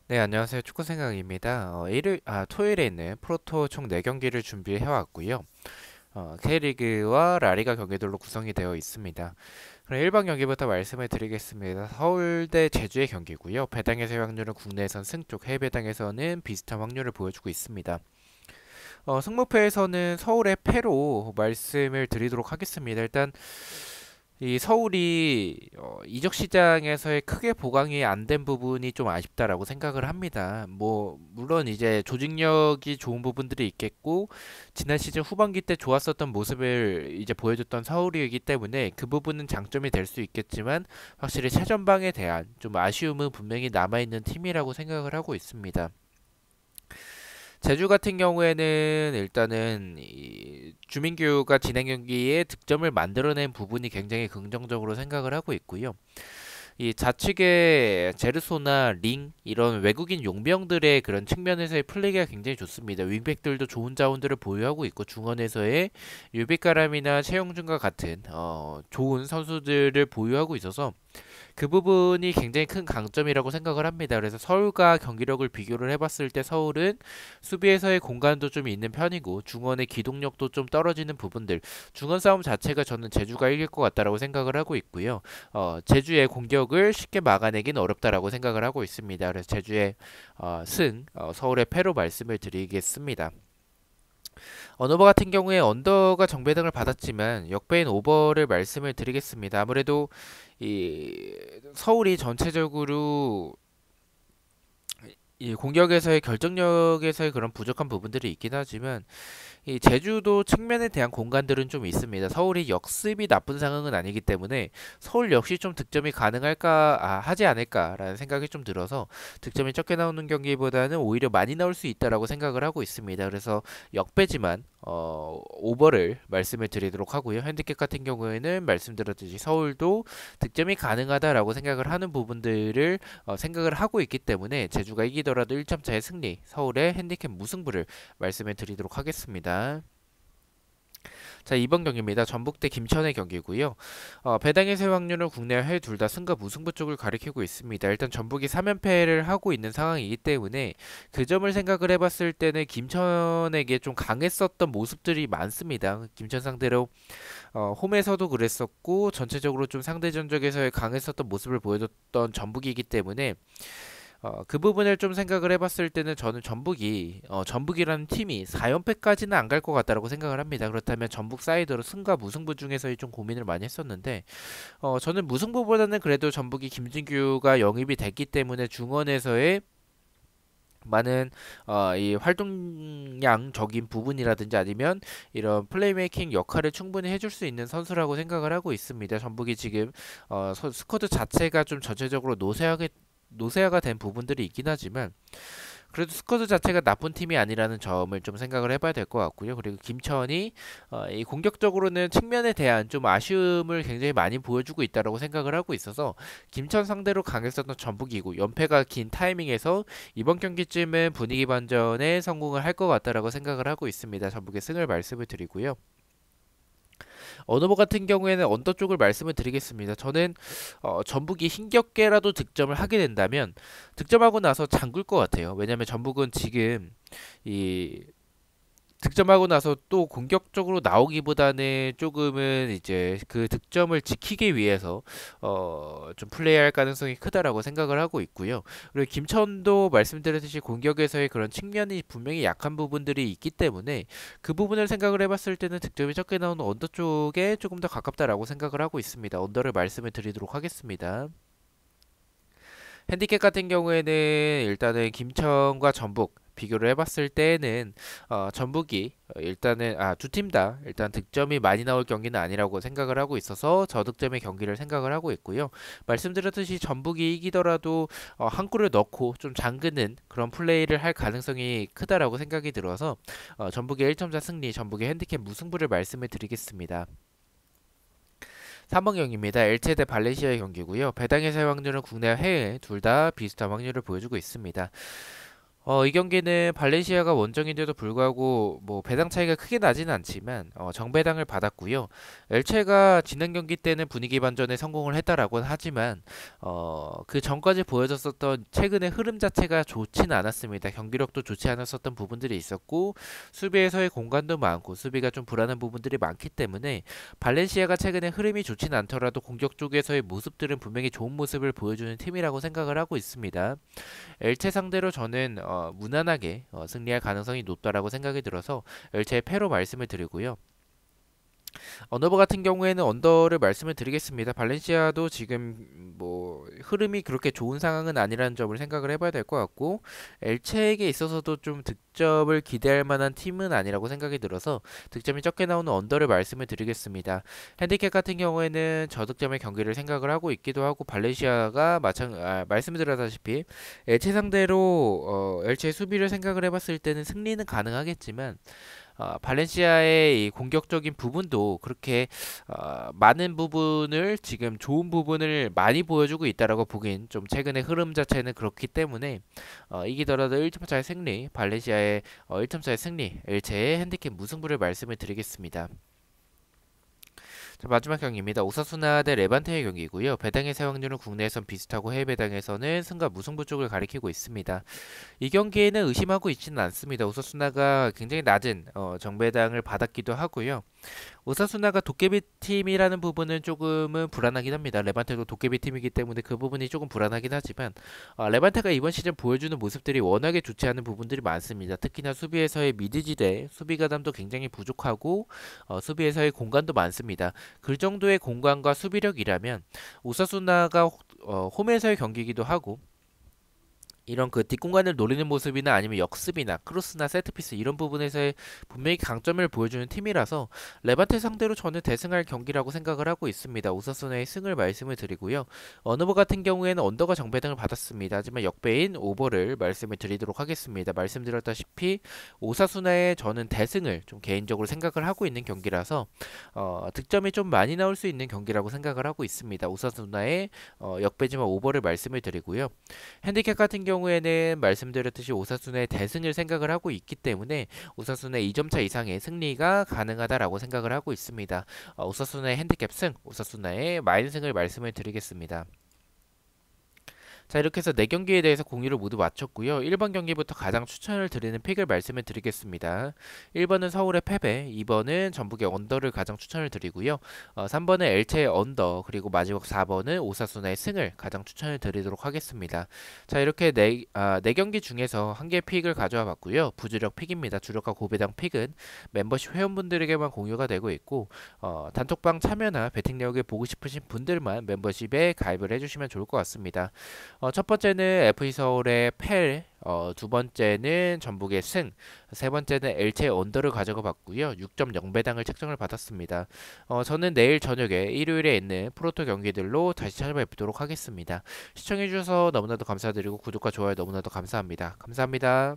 네, 안녕하세요. 축구생각입니다. 토요일에 있는 프로토 총 4경기를 준비해 왔고요. K리그와 라리가 경기들로 구성이 되어 있습니다. 그럼 1번 경기부터 말씀을 드리겠습니다. 서울대 제주의 경기고요. 배당에서의 확률은 국내에선 승쪽, 해외 배당에서는 비슷한 확률을 보여주고 있습니다. 승무패에서는 서울의 패로 말씀을 드리도록 하겠습니다. 일단 이 서울이 이적 시장에서의 크게 보강이 안 된 부분이 좀 아쉽다라고 생각을 합니다. 뭐 물론 이제 조직력이 좋은 부분들이 있겠고 지난 시즌 후반기 때 좋았었던 모습을 이제 보여줬던 서울이기 때문에 그 부분은 장점이 될 수 있겠지만 확실히 최전방에 대한 좀 아쉬움은 분명히 남아 있는 팀이라고 생각을 하고 있습니다. 제주 같은 경우에는 일단은 이 주민규가 진행 경기에 득점을 만들어낸 부분이 굉장히 긍정적으로 생각을 하고 있고요. 이 좌측의 제르소나 링 이런 외국인 용병들의 그런 측면에서의 플레이가 굉장히 좋습니다. 윙백들도 좋은 자원들을 보유하고 있고 중원에서의 유비카람이나 최용준과 같은 좋은 선수들을 보유하고 있어서 그 부분이 굉장히 큰 강점이라고 생각을 합니다. 그래서 서울과 경기력을 비교를 해봤을 때 서울은 수비에서의 공간도 좀 있는 편이고 중원의 기동력도 좀 떨어지는 부분들 중원 싸움 자체가 저는 제주가 이길 것 같다라고 생각을 하고 있고요. 제주의 공격을 쉽게 막아내긴 어렵다라고 생각을 하고 있습니다. 그래서 제주의 서울의 패로 말씀을 드리겠습니다. 언어버 같은 경우에 언더가 정배당을 받았지만 역배인 오버를 말씀을 드리겠습니다. 아무래도 이 서울이 전체적으로 이 공격에서의 결정력에서의 그런 부족한 부분들이 있긴 하지만 이 제주도 측면에 대한 공간들은 좀 있습니다. 서울이 역습이 나쁜 상황은 아니기 때문에 서울 역시 좀 득점이 가능할까 하지 않을까라는 생각이 좀 들어서 득점이 적게 나오는 경기보다는 오히려 많이 나올 수 있다라고 생각을 하고 있습니다. 그래서 역배지만 오버를 말씀을 드리도록 하고요. 핸디캡 같은 경우에는 말씀드렸듯이 서울도 득점이 가능하다라고 생각을 하는 부분들을 생각을 하고 있기 때문에 제주가 이기더라도 1점 차의 승리, 서울의 핸디캡 무승부를 말씀을 드리도록 하겠습니다. 자, 이번 경기입니다. 전북 대 김천의 경기고요. 배당의 세 확률은 국내와 해외 둘 다 승과 무승부 쪽을 가리키고 있습니다. 일단 전북이 3연패를 하고 있는 상황이기 때문에 그 점을 생각을 해봤을 때는 김천에게 좀 강했었던 모습들이 많습니다. 김천 상대로 홈에서도 그랬었고 전체적으로 좀 상대 전적에서의 강했었던 모습을 보여줬던 전북이기 때문에 그 부분을 좀 생각을 해봤을 때는 저는 전북이라는 팀이 4연패까지는 안 갈 것 같다라고 생각을 합니다. 그렇다면 전북 사이드로 승과 무승부 중에서의 좀 고민을 많이 했었는데 저는 무승부보다는 그래도 전북이 김진규가 영입이 됐기 때문에 중원에서의 많은 이 활동량적인 부분이라든지 아니면 이런 플레이메이킹 역할을 충분히 해줄 수 있는 선수라고 생각을 하고 있습니다. 전북이 지금 스쿼드 자체가 좀 전체적으로 노쇠화가 된 부분들이 있긴 하지만 그래도 스쿼드 자체가 나쁜 팀이 아니라는 점을 좀 생각을 해봐야 될 것 같고요. 그리고 김천이 이 공격적으로는 측면에 대한 좀 아쉬움을 굉장히 많이 보여주고 있다고 생각을 하고 있어서 김천 상대로 강했었던 전북이고 연패가 긴 타이밍에서 이번 경기쯤은 분위기 반전에 성공을 할 것 같다라고 생각을 하고 있습니다. 전북의 승을 말씀을 드리고요. 언어버 같은 경우에는 언더 쪽을 말씀을 드리겠습니다. 저는 전북이 힘겹게라도 득점을 하게 된다면 득점하고 나서 잠글 것 같아요. 왜냐하면 전북은 지금 이 득점하고 나서 또 공격적으로 나오기보다는 조금은 이제 그 득점을 지키기 위해서 좀 플레이할 가능성이 크다라고 생각을 하고 있고요. 그리고 김천도 말씀드렸듯이 공격에서의 그런 측면이 분명히 약한 부분들이 있기 때문에 그 부분을 생각을 해봤을 때는 득점이 적게 나오는 언더 쪽에 조금 더 가깝다라고 생각을 하고 있습니다. 언더를 말씀을 드리도록 하겠습니다. 핸디캡 같은 경우에는 일단은 김천과 전북 비교를 해봤을 때는 전북이 일단은 두 팀 다 일단 득점이 많이 나올 경기는 아니라고 생각을 하고 있어서 저득점의 경기를 생각을 하고 있고요. 말씀드렸듯이 전북이 이기더라도 한 골을 넣고 좀 잠그는 그런 플레이를 할 가능성이 크다라고 생각이 들어서 전북의 1점차 승리, 전북의 핸디캡 무승부를 말씀을 드리겠습니다. 3번 경기입니다. 엘체 대 발렌시아의 경기고요. 배당의 살 확률은 국내와 해외 둘 다 비슷한 확률을 보여주고 있습니다. 이 경기는 발렌시아가 원정인데도 불구하고 뭐 배당 차이가 크게 나지는 않지만 정배당을 받았고요. 엘체가 지난 경기 때는 분위기 반전에 성공을 했다라고는 하지만 그 전까지 보여줬었던 최근의 흐름 자체가 좋지는 않았습니다. 경기력도 좋지 않았었던 부분들이 있었고 수비에서의 공간도 많고 수비가 좀 불안한 부분들이 많기 때문에 발렌시아가 최근에 흐름이 좋지는 않더라도 공격 쪽에서의 모습들은 분명히 좋은 모습을 보여주는 팀이라고 생각을 하고 있습니다. 엘체 상대로 저는 무난하게 승리할 가능성이 높다라고 생각이 들어서 엘체의 패로 말씀을 드리고요. 언더버 같은 경우에는 언더를 말씀을 드리겠습니다. 발렌시아도 지금 뭐 흐름이 그렇게 좋은 상황은 아니라는 점을 생각을 해봐야 될 것 같고 엘체에게 있어서도 좀 득점을 기대할 만한 팀은 아니라고 생각이 들어서 득점이 적게 나오는 언더를 말씀을 드리겠습니다. 핸디캡 같은 경우에는 저득점의 경기를 생각을 하고 있기도 하고 발렌시아가 말씀을 드렸다시피 엘체 상대로 엘체 수비를 생각을 해봤을 때는 승리는 가능하겠지만 발렌시아의 이 공격적인 부분도 그렇게 많은 부분을 지금 좋은 부분을 많이 보여주고 있다라고 보긴 좀 최근의 흐름 자체는 그렇기 때문에 이기더라도 1점 차의 승리, 발렌시아의 1점 차의 승리, 엘체의 핸디캡 무승부를 말씀을 드리겠습니다. 자, 마지막 경기입니다. 오사수나 대 레반테의 경기이고요. 배당의 사용률은 국내에선 비슷하고 해외 배당에서는 승과 무승부 쪽을 가리키고 있습니다. 이 경기에는 의심하고 있지는 않습니다. 오사수나가 굉장히 낮은 정배당을 받았기도 하고요. 오사수나가 도깨비 팀이라는 부분은 조금은 불안하긴 합니다. 레반테도 도깨비 팀이기 때문에 그 부분이 조금 불안하긴 하지만 레반테가 이번 시즌 보여주는 모습들이 워낙에 좋지 않은 부분들이 많습니다. 특히나 수비에서의 미드지대 수비 가담도 굉장히 부족하고 수비에서의 공간도 많습니다. 그 정도의 공간과 수비력이라면 오사수나가 홈에서의 경기이기도 하고 이런 그 뒷공간을 노리는 모습이나 아니면 역습이나 크로스나 세트피스 이런 부분에서의 분명히 강점을 보여주는 팀이라서 레반테 상대로 저는 대승할 경기라고 생각을 하고 있습니다. 오사수나의 승을 말씀을 드리고요. 언어버 같은 경우에는 언더가 정배당을 받았습니다. 하지만 역배인 오버를 말씀을 드리도록 하겠습니다. 말씀드렸다시피 오사수나의 저는 대승을 좀 개인적으로 생각을 하고 있는 경기라서 득점이 좀 많이 나올 수 있는 경기라고 생각을 하고 있습니다. 오사수나의 역배지만 오버를 말씀을 드리고요. 핸디캡 같은 경우에는 말씀드렸듯이 오사수나의 대승을 생각을 하고 있기 때문에 오사수나의 2점 차 이상의 승리가 가능하다라고 생각을 하고 있습니다. 오사수나의 핸디캡 승, 오사수나의 마인승을 말씀을 드리겠습니다. 자, 이렇게 해서 4경기에 대해서 공유를 모두 마쳤고요. 1번 경기부터 가장 추천을 드리는 픽을 말씀을 드리겠습니다. 1번은 서울의 패배, 2번은 전북의 언더를 가장 추천을 드리고요. 3번은 엘체의 언더, 그리고 마지막 4번은 오사수나의 승을 가장 추천을 드리도록 하겠습니다. 자, 이렇게 4경기 중에서 한 개의 픽을 가져와 봤고요. 부주력 픽입니다. 주력과 고배당 픽은 멤버십 회원분들에게만 공유가 되고 있고 단톡방 참여나 베팅 내역을 보고 싶으신 분들만 멤버십에 가입을 해주시면 좋을 것 같습니다. 첫 번째는 FC 서울의 패, 두 번째는 전북의 승, 세 번째는 엘체 언더를 가져가 봤고요. 6.0배당을 책정을 받았습니다. 저는 내일 저녁에 일요일에 있는 프로토 경기들로 다시 찾아뵙도록 하겠습니다. 시청해주셔서 너무나도 감사드리고 구독과 좋아요 너무나도 감사합니다. 감사합니다.